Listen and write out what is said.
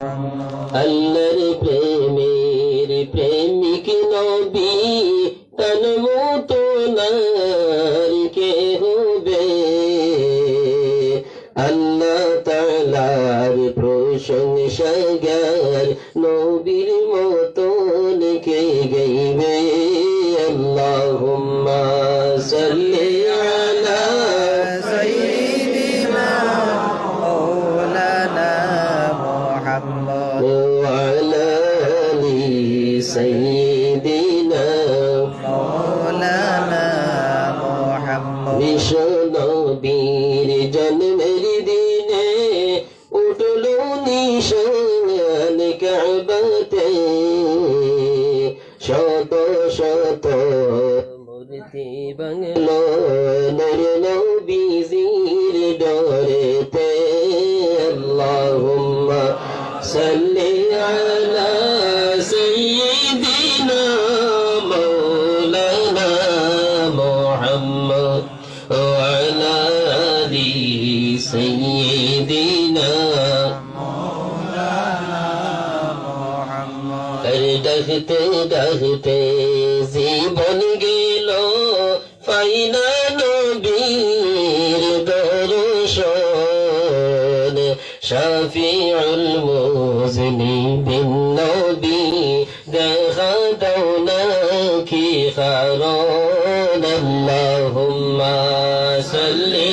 আল্লাহর প্রেমের প্রেমিক নবী তার মতো আর কে হবে? আল্লাহ তাআলার প্রশংসা গার নবীর মতন কে গাইবে? আল্লাহুম্মা সাল্লি আলা سيدنا مولانا محمد وعلى آل سيدنا مولانا محمد বিশ্ব নবীর জন্মের দিনে উঠলো নিশান কাবাতে, শত শত মূর্তি বাংলো নূর নবীজির ডরেতে। আল্লাহুম্মা সাল্লি আলা সাইয়্যিদিনা মাওলানা মুহাম্মদ ওয়া আলা আলি সাইয়্যিদিনা ডাকতে ডাকতে জীবন গেল ফাইনা নবীর দর্শন, শাফিউল মুজনিবিন নবী দেখা দাও না কি কারণ? আল্লাহুম্মা সাল্লি